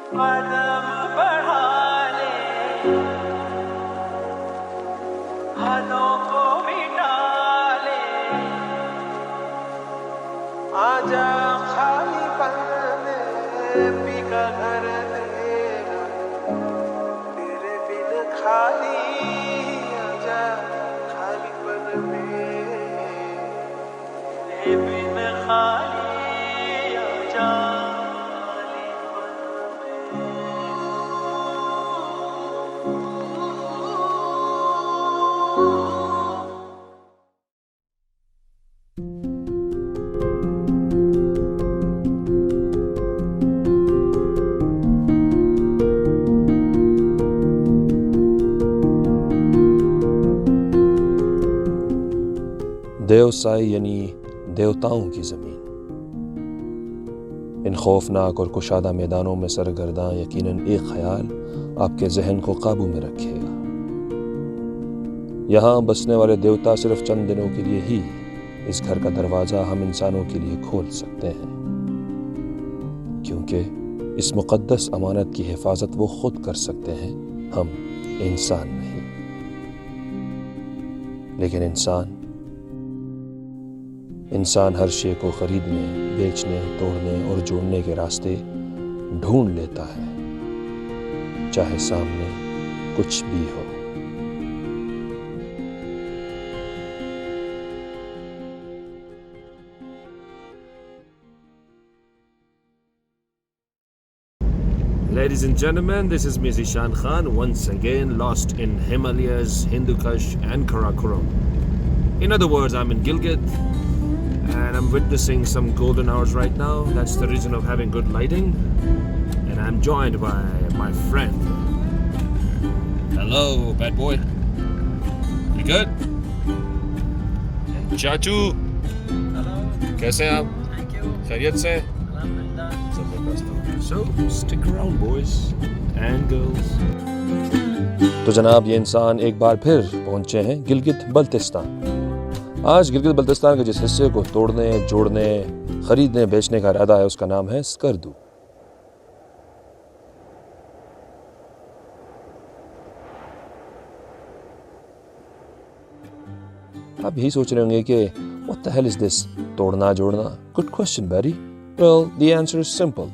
कदम बढ़ा ले, हाथों को मिटा ले, आजा खाली पन में पी का घर तेरा, तेरे बिन खाली आजा खाली पन में, तेरे बिन खाली आजा खाली पन में। देवसाई यानी देवताओं की ज़मीन। इन खौफनाक और कुशादा मैदानों में सरगर्दां यकीनन एक ख्याल आपके जहन को काबू में रखेगा। यहाँ बसने वाले देवता सिर्फ चंद दिनों के लिए ही इस घर का दरवाज़ा हम इंसानों के लिए खोल सकते हैं, क्योंकि इस मुक़द्दस अमानत की हिफाजत वो खुद कर सकते हैं, हम इंसान नहीं। लेकिन इंसान हर शे को खरीदने, बेचने, तोड़ने और जोड़ने के रास्ते ढूंढ लेता है, चाहे सामने कुछ भी हो। Ladies and gentlemen, this is me Zishan Khan, once again lost in Himalayas, Hindu Kush and Karakoram. In other words, I'm in Gilgit and I'm witnessing some golden hours right now. That's the reason of having good lighting. And I'm joined by my friend. Hello, bad boy. You good? Chachu. Hello. कैसे हैं आप? Thank you. खैरियत से? Alhamdulillah. So, stick around, boys and girls. तो जनाब, ये इंसान एक बार फिर पहुंचे हैं गिलगित बल्तिस्तान। आज गिलगित बल्तिस्तान के जिस हिस्से को तोड़ने, जोड़ने, खरीदने, बेचने का इरादा है, उसका नाम है स्कर्दू। आप यही सोच रहे होंगे कि what the hell is this? तोड़ना, जोड़ना? Good question, Barry. Well, the answer is simple.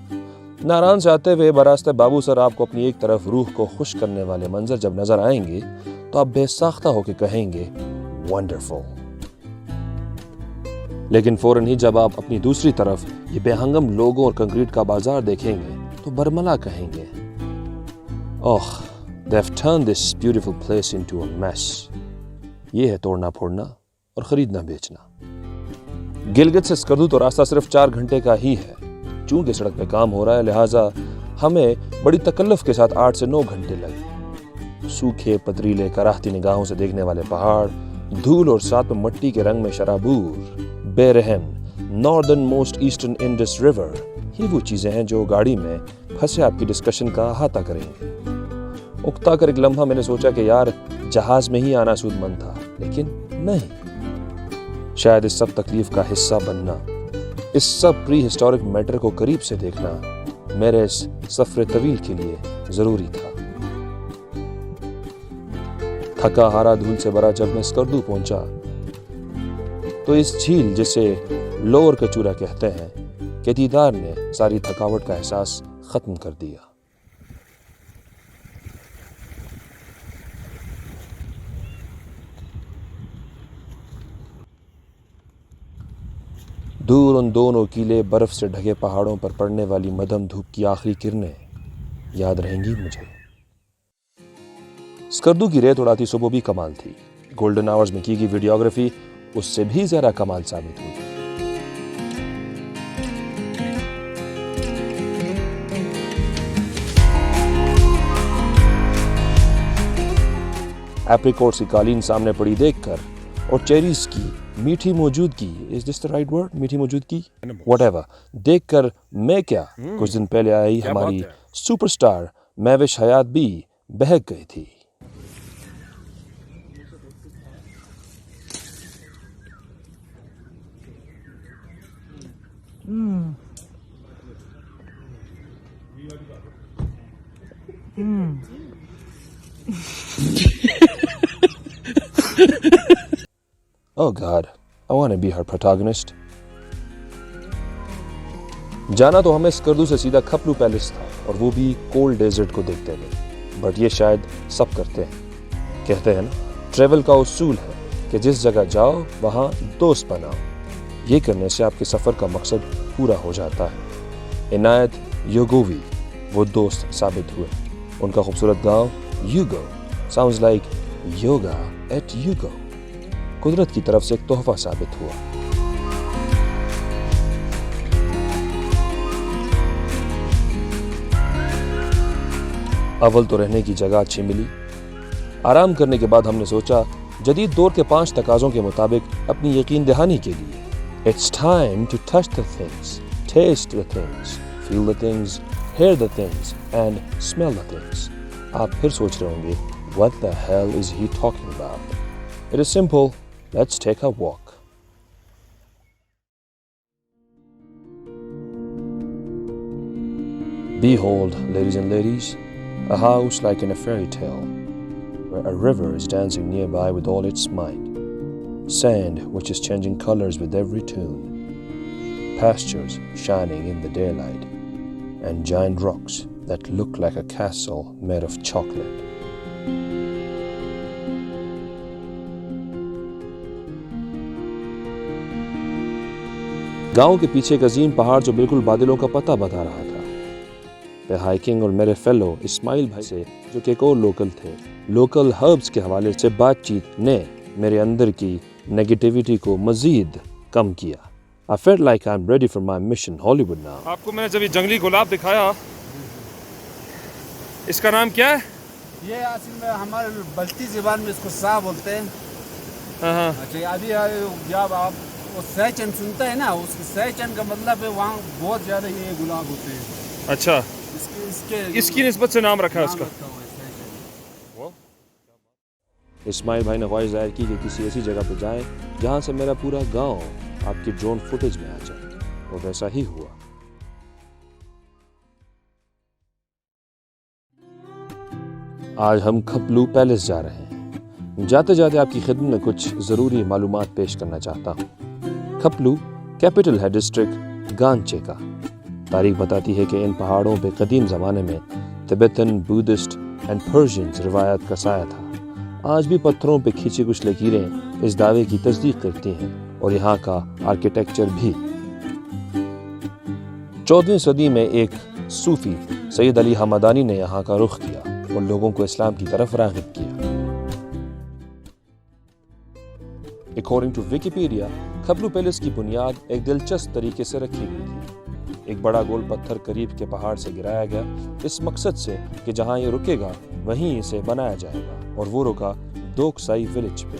Narayan से आते हुए बरास्ते बाबू सर आपको अपनी एक तरफ रूह को खुश करने वाले मंजर जब नजर आएंगे तो आप बेसाख्ता होकर कहेंगे वंडरफुल। लेकिन फौरन ही जब आप अपनी दूसरी तरफ ये बेहंगम लोगों और कंक्रीट का बाजार देखेंगे तो बरमला कहेंगे, ओह, they have turned this beautiful place into a mess. ये है तोड़ना फोड़ना और खरीदना बेचना। गिलगित से स्कर्दू तो रास्ता सिर्फ 4 घंटे का ही है। चूंकि सड़क पे काम हो रहा है, लिहाजा हमें बड़ी तकल्लुफ के साथ 8 से 9 घंटे लगे। सूखे पथरीले कराहती निगाहों से देखने वाले पहाड़, धूल और साथ में मिट्टी के रंग में शराबूर, बेरहम northern most eastern Indus river, ये वो चीजें हैं जो गाड़ी में फंसे आपकी डिस्कशन का अहाता करेंगे। उकता कर एक लम्हा मैंने सोचा कि यार जहाज में ही आना सूदमंद था, लेकिन नहीं। शायद इस सब तकलीफ का हिस्सा बनना, इस सब प्री हिस्टोरिक मैटर को करीब से देखना मेरे इस सफर तवील के लिए जरूरी था। थका हारा धूल से भरा जब मैं स्कर्दू पहुंचा तो इस झील जिसे लोअर कचूरा कहते हैं के दीदार ने सारी थकावट का एहसास खत्म कर दिया। दूर उन दो नोकीले बर्फ से ढके पहाड़ों पर पड़ने वाली मध्यम धूप की आखिरी किरणें याद रहेंगी मुझे। स्कर्दू की रेत उड़ाती सुबह भी कमाल थी। गोल्डन आवर्स में की गई वीडियोग्राफी उससे भी ज्यादा कमाल साबित हुई। एप्रिकॉट्स की कालीन सामने पड़ी देखकर और चेरीज की मीठी मौजूदगी, is this the right word, मीठी मौजूदगी, व्हाटएवर, देखकर मैं क्या कुछ दिन पहले आई हमारी सुपरस्टार महविश हयात भी बहक गई थी। Oh God, I want to be her protagonist. जाना तो हमें स्कर्दू से सीधा खपलू पैलेस था, और वो भी कोल्ड डेजर्ट को देखते हुए। बट ये शायद सब करते हैं। कहते हैं ना, ट्रेवल का उसूल है कि जिस जगह जाओ वहाँ दोस्त बनाओ। ये करने से आपके सफ़र का मकसद पूरा हो जाता है। इनायत योगोवी वो दोस्त साबित हुए। उनका खूबसूरत गांव यूगो साउंड्स लाइक योगा एट यूगो कुदरत की तरफ से एक तोहफा साबित हुआ। अव्वल तो रहने की जगह अच्छी मिली। आराम करने के बाद हमने सोचा जदीद दौर के 5 तकाज़ों के मुताबिक अपनी यकीन दहानी के लिए It's time to touch the things, taste the things, feel the things, hear the things and smell the things. आप फिर सोच रहे होंगे What the hell is he talking about? It is simple. Let's take a walk. Behold, ladies and ladies, a house like in a fairy tale, where a river is dancing nearby with all its might, sand which is changing colors with every tune, pastures shining in the daylight, and giant rocks that look like a castle made of chocolate. गांव के पीछे एक अजीम पहाड़ जो बिल्कुल बादलों का पता बता रहा था। मैं हाइकिंग और मेरे फेलो इस्माइल भाई से, जो कि एक और लोकल थे, लोकल हर्ब्स के हवाले से बातचीत ने मेरे अंदर की नेगेटिविटी को मजीद कम किया। I felt like I'm ready for my mission Hollywood now. आपको मैंने जब ये जंगली गुलाब दिखाया, इसका नाम क्या है? ये असल में हमारे बल्ती ज़बान में इसको सा बोलते हैं। हाँ। अच्छा, अभी जब आप वो सहचन सुनते हैं ना, उसके सहचन का मतलब है वहाँ बहुत ज़्यादा ये गुलाब होते हैं। अच्छा, इसकी निस्बत से नाम रखा है उसका। इस्माइल भाई ने ख्वाहिश जाहिर की कि किसी ऐसी जगह पर जाएं जहां से मेरा पूरा गांव आपकी ड्रोन फुटेज में आ जाए, और वैसा ही हुआ। आज हम खपलू पैलेस जा रहे हैं। जाते जाते आपकी खिदमत में कुछ ज़रूरी मालूमात पेश करना चाहता हूँ। खपलू कैपिटल है डिस्ट्रिक्ट गांचे का। तारीख बताती है कि इन पहाड़ों पे कदीम ज़माने में तिब्बतन, बुद्धिस्ट एंड पर्शियंस रिवायत का साया था। आज भी पत्थरों पे खींची कुछ लकीरें इस दावे की तस्दीक करती हैं, और यहाँ का आर्किटेक्चर भी। 14वीं सदी में एक सूफी सैयद अली हमदानी ने यहाँ का रुख किया और लोगों को इस्लाम की तरफ राग़िब किया। According to Wikipedia, खपलू पैलेस की बुनियाद एक दिलचस्प तरीके से रखी गई थी। एक बड़ा गोल पत्थर करीब के पहाड़ से गिराया गया, इस मकसद से कि जहां ये रुकेगा वहीं इसे बनाया जाएगा, और वो रुका दोकसाई विलेज पे।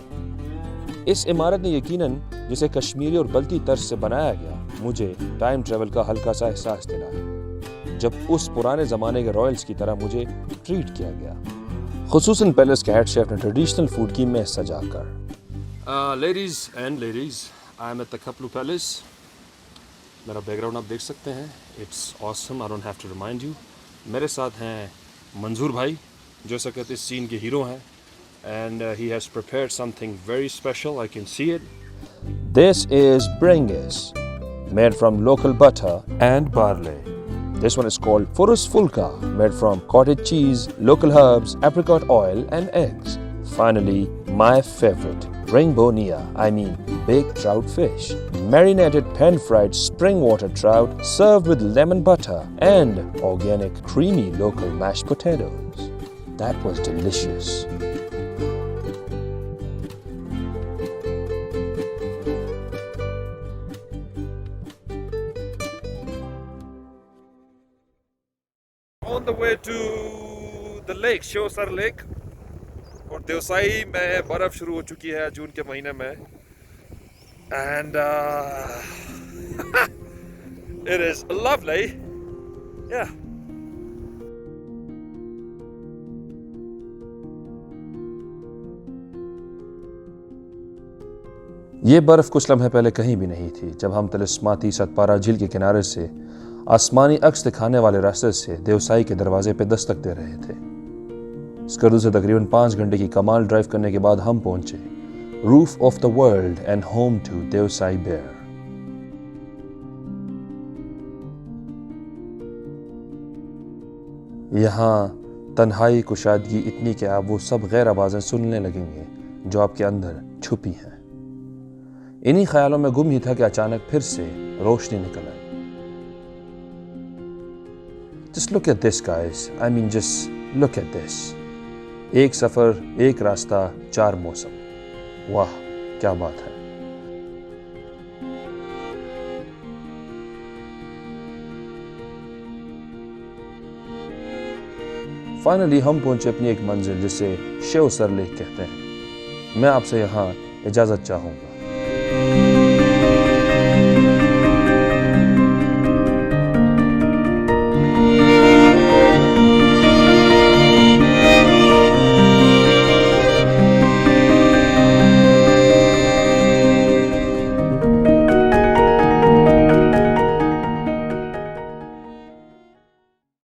इस इमारत ने यकीनन, जिसे कश्मीरी और बल्ती तर्ज से बनाया गया, मुझे टाइम ट्रेवल का हल्का सा एहसास दिलाया, जब उस पुराने ज़माने के रॉयल्स की तरह मुझे ट्रीट किया गया। खुसूसन पैलेस के हेड शेफ ने ट्रेडिशनल फूड की मेज़ सजाकर। Ladies and ladies, I am at the Khaplu Palace. मेरा बैकग्राउंड आप देख सकते हैं। It's awesome. I don't have to remind you. मेरे साथ हैं मंजूर भाई, जो सकत इस सीन के हीरो हैं, and he has prepared something very special. I can see it. This is bringes, made from local butter and barley. This one is called Furus Fulka, made from cottage cheese, local herbs, apricot oil, and eggs. Finally, my favorite, rainbow nia, baked trout fish, marinated pan-fried spring water trout served with lemon butter and organic creamy local mashed potatoes. That was delicious. On the way to the lake, Shiosar Lake. और देवसाई में बर्फ़ शुरू हो चुकी है जून के महीने में, and it is lovely. Yeah. ये बर्फ़ कुछ लम्हे पहले कहीं भी नहीं थी, जब हम तिलिस्माती सतपारा झील के किनारे से آسمانی عکس دکھانے والے راستے سے دیوسائی کے دروازے پہ دستک دے رہے تھے۔ اسکردو سے تقریباً 5 گھنٹے کی کمال ڈرائیو کرنے کے بعد ہم پہنچے roof of the world and home to Deosai bear. یہاں تنہائی کشادگی اتنی کہ آپ وہ سب غیر آوازیں سننے لگیں گے جو آپ کے اندر چھپی ہیں۔ انہی خیالوں میں گم ہی تھا کہ اچانک پھر سے روشنی نکل آئی۔ Just look at this guys, I mean just look at this. ایک سفر، ایک راستہ، 4 موسم، واہ کیا بات ہے۔ فائنلی ہم پہنچے اپنی ایک منزل جسے شیو سر لیک کہتے ہیں۔ میں آپ سے یہاں اجازت چاہوں گا۔